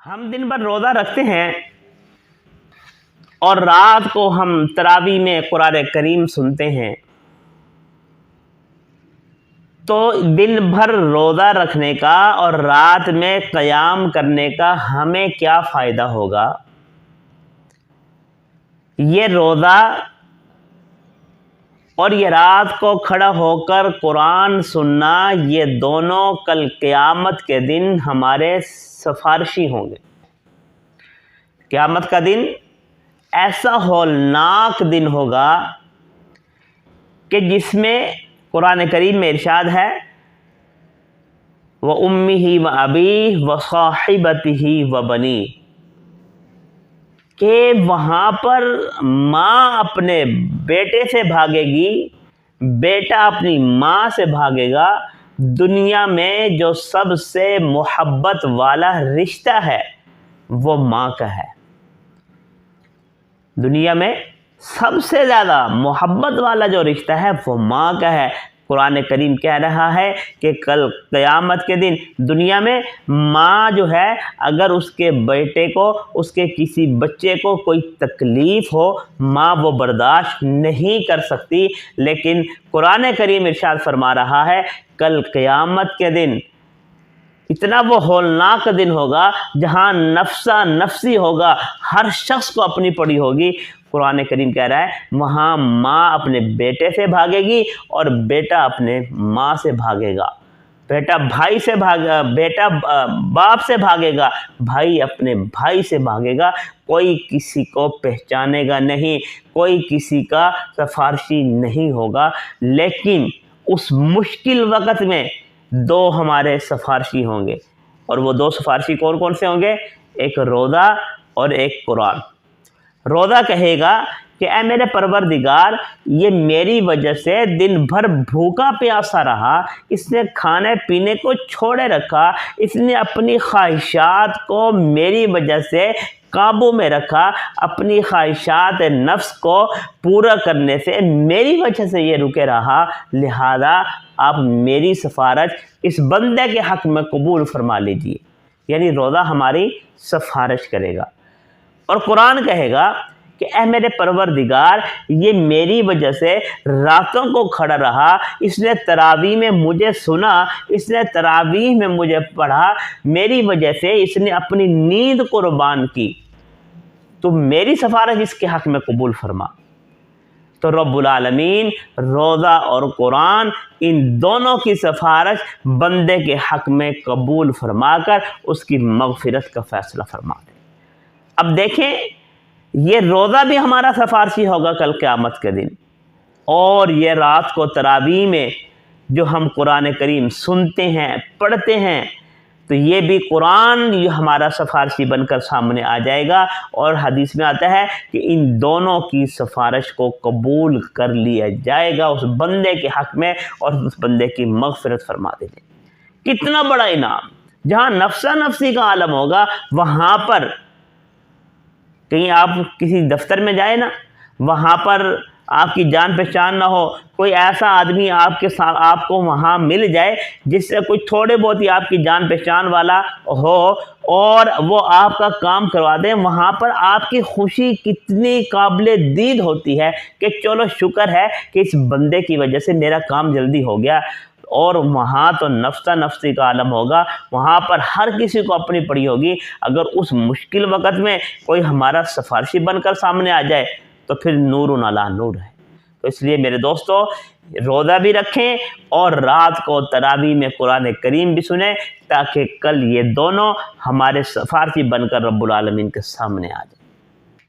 ہم دن بھر روزہ رکھتے ہیں اور رات کو ہم تراویح میں قرآن کریم سنتے ہیں، تو دن بھر روزہ رکھنے کا اور رات میں قیام کرنے کا ہمیں کیا فائدہ ہوگا؟ یہ روزہ اور یہ رات کو کھڑا ہو کر قرآن سننا، یہ دونوں کل قیامت کے دن ہمارے سفارشی ہوں گے۔ قیامت کا دن ایسا ہولناک دن ہوگا کہ جس میں قرآن کریم میں ارشاد ہے وَأُمِّهِ وَأَبِيهِ وَصَاحِبَتِهِ وَبَنِيهِ، کہ وہاں پر ماں اپنے بیٹے سے بھاگے گی، بیٹا اپنی ماں سے بھاگے گا۔ دنیا میں جو سب سے محبت والا رشتہ ہے وہ ماں کا ہے۔ دنیا میں سب سے زیادہ محبت والا جو رشتہ ہے وہ ماں کا ہے۔ قرآن کریم کہہ رہا ہے کہ کل قیامت کے دن دنیا میں ماں جو ہے، اگر اس کے بیٹے کو، اس کے کسی بچے کو کوئی تکلیف ہو، ماں وہ برداشت نہیں کر سکتی، لیکن قرآن کریم ارشاد فرما رہا ہے کل قیامت کے دن اتنا وہ ہولناک دن ہوگا جہاں نفسا نفسی ہوگا، ہر شخص کو اپنی پڑی ہوگی۔ قرآن کریم کہہ رہا ہے وہاں ماں اپنے بیٹے سے بھاگے گی اور بیٹا اپنے ماں سے بھاگے گا، بیٹا بھائی سے بیٹا باپ سے بھاگے گا، بھائی اپنے بھائی سے بھاگے گا۔ کوئی کسی کو پہچانے گا نہیں، کوئی کسی کا سفارشی نہیں ہوگا، لیکن اس مشکل وقت میں دو ہمارے سفارشی ہوں گے، اور وہ دو سفارشی کون کون سے ہوں گے؟ ایک روزہ اور ایک قرآن۔ روزہ کہے گا کہ اے میرے پروردگار، یہ میری وجہ سے دن بھر بھوکا پیاسا رہا، اس نے کھانے پینے کو چھوڑے رکھا، اس نے اپنی خواہشات کو میری وجہ سے قابو میں رکھا، اپنی خواہشات نفس کو پورا کرنے سے میری وجہ سے یہ رکے رہا، لہذا آپ میری سفارش اس بندے کے حق میں قبول فرما لیجیے۔ یعنی روزہ ہماری سفارش کرے گا۔ اور قرآن کہے گا کہ اے میرے پروردگار، یہ میری وجہ سے راتوں کو کھڑا رہا، اس نے تراویح میں مجھے سنا، اس نے تراویح میں مجھے پڑھا، میری وجہ سے اس نے اپنی نیند قربان کی، تو میری سفارش اس کے حق میں قبول فرما۔ تو رب العالمین روزہ اور قرآن ان دونوں کی سفارش بندے کے حق میں قبول فرما کر اس کی مغفرت کا فیصلہ فرما دے۔ اب دیکھیں، یہ روزہ بھی ہمارا سفارشی ہوگا کل قیامت کے دن، اور یہ رات کو تراویح میں جو ہم قرآن کریم سنتے ہیں، پڑھتے ہیں، تو یہ بھی قرآن یہ ہمارا سفارشی بن کر سامنے آ جائے گا، اور حدیث میں آتا ہے کہ ان دونوں کی سفارش کو قبول کر لیا جائے گا اس بندے کے حق میں، اور اس بندے کی مغفرت فرما دے گی۔ کتنا بڑا انعام! جہاں نفسا نفسی کا عالم ہوگا، وہاں پر کہیں آپ کسی دفتر میں جائیں نا، وہاں پر آپ کی جان پہچان نہ ہو، کوئی ایسا آدمی آپ کے ساتھ آپ کو وہاں مل جائے جس سے کوئی تھوڑے بہت ہی آپ کی جان پہچان والا ہو، اور وہ آپ کا کام کروا دیں، وہاں پر آپ کی خوشی کتنی قابل دید ہوتی ہے کہ چلو شکر ہے کہ اس بندے کی وجہ سے میرا کام جلدی ہو گیا۔ اور وہاں تو نفسا نفسی کا عالم ہوگا، وہاں پر ہر کسی کو اپنی پڑی ہوگی۔ اگر اس مشکل وقت میں کوئی ہمارا سفارشی بن کر سامنے آ جائے تو پھر نور علی نور ہے۔ تو اس لیے میرے دوستو، روزہ بھی رکھیں اور رات کو تراویح میں قرآن کریم بھی سنیں، تاکہ کل یہ دونوں ہمارے سفارشی بن کر رب العالمین کے سامنے آ جائیں۔